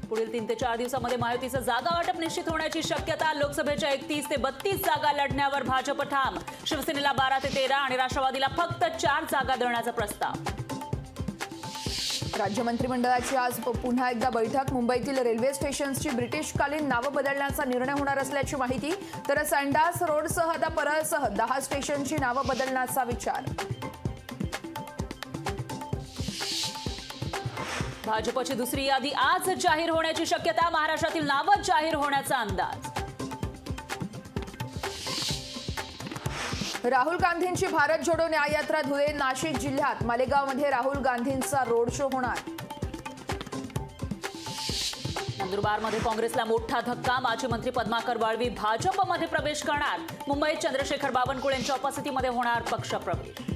पुढील 3 ते 4 दिवसांमध्ये महायुतीचं जागा वाटप निश्चित होण्याची शक्यता। लोकसभेच्या 31 ते 32 जागा लढण्यावर भाजप ठाम। शिवसेनेला 12 ते 13 आणि राष्ट्रवादीला फक्त 4 जागा देण्याचा प्रस्ताव। राज्य मंत्रिमंडळाची आज पुन्हा एकदा बैठक। मुंबईतील रेल्वे स्टेशन्सची ब्रिटिशकालीन नावं बदलण्याचा निर्णय होणार असल्याची माहिती। तर सँडास रोडसह आता परळसह 10 स्टेशनची नावं बदलण्याचा विचार। भाजपची दुसरी यादी आज जाहीर होण्याची शक्यता। महाराष्ट्रातील नावं जाहीर होण्याचा अंदाज। राहुल गांधींची भारत जोडो न्याय यात्रा धुळे। नाशिक जिल्ह्यात मालेगावमध्ये राहुल गांधींचा रोड शो होणार। नंदुरबारमध्ये काँग्रेसला मोठा धक्का। माजी मंत्री पद्माकर वाळवी भाजपमध्ये प्रवेश करणार। मुंबईत चंद्रशेखर बावनकुळेंच्या उपस्थितीमध्ये होणार पक्षप्रवेश।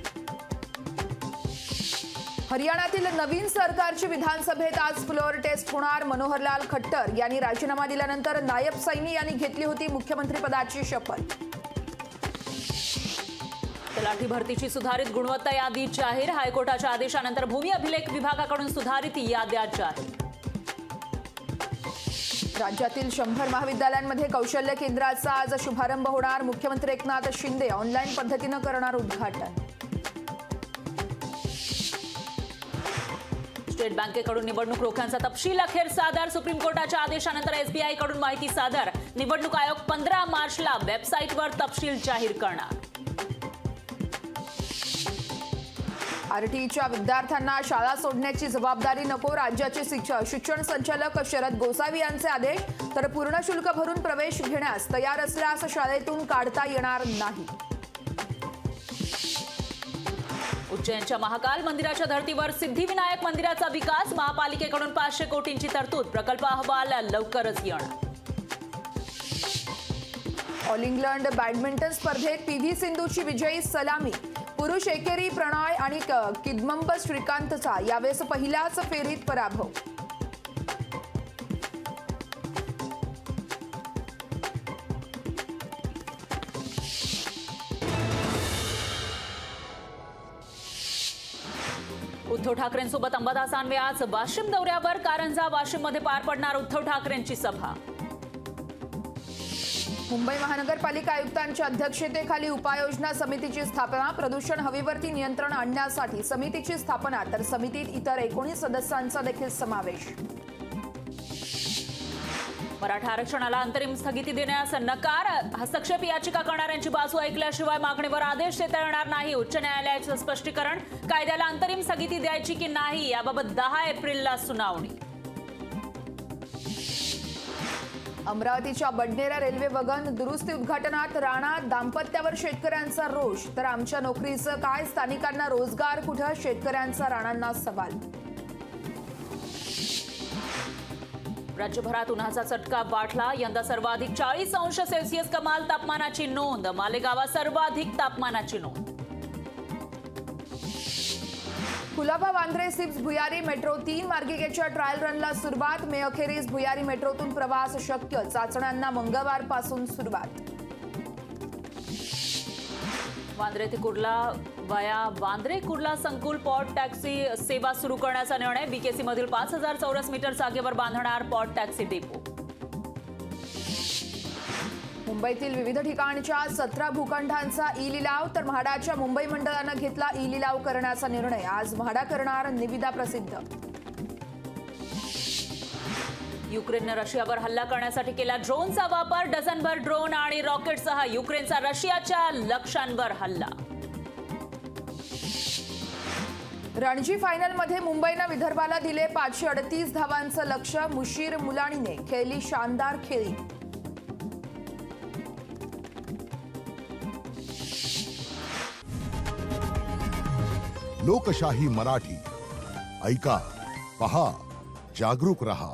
हरियाणातील नवीन सरकारची विधानसभेत आज फ्लोअर टेस्ट होणार। मनोहरलाल खट्टर यांनी राजीनामा दिल्यानंतर नायब सैनी यांनी घेतली होती मुख्यमंत्रीपदाची शपथ। तलाठी भरतीची सुधारित गुणवत्ता यादी जाहीर। हायकोर्टाच्या आदेशानंतर भूमी अभिलेख विभागाकडून सुधारित याद्या जाहीर। राज्यातील 100 महाविद्यालयांमध्ये कौशल्य केंद्राचा आज शुभारंभ होणार। मुख्यमंत्री एकनाथ शिंदे ऑनलाईन पद्धतीने करणार उद्घाटन। स्टेट बँकेकडून निवडणूक रोख्यांचा तपशील अखेर सादर। सुप्रीम कोर्टाच्या आदेशानंतर एसबीआय कडून माहिती सादर। निवडणूक आयोग 15 मार्चला वेबसाईटवर तपशील जाहीर करणार। आरटीईच्या विद्यार्थ्यांना शाळा सोडण्याची जबाबदारी नको। राज्याचे शिक्षण संचालक शरद गोसावी यांचे आदेश। तर पूर्ण शुल्क भरून प्रवेश घेण्यास तयार असल्यास शाळेतून काढता येणार नाही। उज्जैनच्या महाकाल मंदिराच्या धर्तीवर सिद्धिविनायक मंदिराचा विकास। महापालिकेकडून 500 कोटींची तरतूद। प्रकल्प अहवाल लवकरच येणार। ऑल इंग्लंड बॅडमिंटन स्पर्धेत पीव्ही सिंधूची विजयी सलामी। पुरुष एकेरी प्रणय आणि किदंब श्रीकांतचा यावेळेस पहिल्याच फेरीत पराभव। उद्धव ठाकरेंसोबत अंबादास दानवे आज वाशिम दौऱ्यावर। कारंजा वाशिममध्ये पार पडणार उद्धव ठाकरेंची सभा। मुंबई महानगरपालिका आयुक्तांच्या अध्यक्षतेखाली उपाययोजना समितीची स्थापना। प्रदूषण हवेवरती नियंत्रण आणण्यासाठी समितीची स्थापना। तर समितीत इतर 19 सदस्यांचा देखील समावेश। मराठा आरक्षणाला अंतरिम स्थगिती देण्यास नकार। हस्तक्षेप याचिका करणाऱ्यांची बाजू ऐकल्याशिवाय मागणीवर आदेश देता येणार नाही। उच्च न्यायालयाचं स्पष्टीकरण। कायद्याला अंतरिम स्थगिती द्यायची की नाही याबाबत 10 एप्रिलला सुनावणी। अमरावतीच्या बडनेरा रेल्वे वगन दुरुस्ती उद्घाटनात राणा दाम्पत्यावर शेतकऱ्यांचा रोष। तर आमच्या नोकरीचं काय, स्थानिकांना रोजगार कुठं, शेतकऱ्यांचा राणांना सवाल। राज्यभरात उन्हाचा चटका वाढला। यंदा सर्वाधिक 40 अंश सेल्सिअस कमाल तापमानाची नोंद। मालेगावात सर्वाधिक तापमानाची नोंद। कुलाबा वांद्रे सिप्स भुयारी मेट्रो 3 मार्गिकेच्या ट्रायल रनला सुरुवात। मे अखेरीस भुयारी मेट्रोतून प्रवास शक्य। चाचण्यांना मंगळवारपासून सुरुवात। वांद्रे ते कुर्ला वाया वांद्रे कुर्ला संकुल पॉट टॅक्सी सेवा सुरू करण्याचा निर्णय। बीकेसी मधील 5000 चौरस मीटर जागेवर बांधणार पॉट टॅक्सी डेपो। मुंबईतील विविध ठिकाणच्या 17 भूखंडांचा ई लिलाव। तर म्हाडाच्या मुंबई मंडळानं घेतला ई लिलाव करण्याचा निर्णय। आज म्हाडा करणार निविदा प्रसिद्ध। युक्रेनने रशियावर हल्ला करण्यासाठी केला ड्रोनचा वापर। डझनभर ड्रोन आणि रॉकेटसह युक्रेनचा रशियाच्या लक्ष्यांवर हल्ला। रणजी फायनलमध्ये मुंबईनं विदर्भाला दिले 538 धावांचं लक्ष्य। मुशीर मुलाणीने खेळली शानदार खेळी। लोकशाही मराठी ऐका, पहा, जागरूक रहा।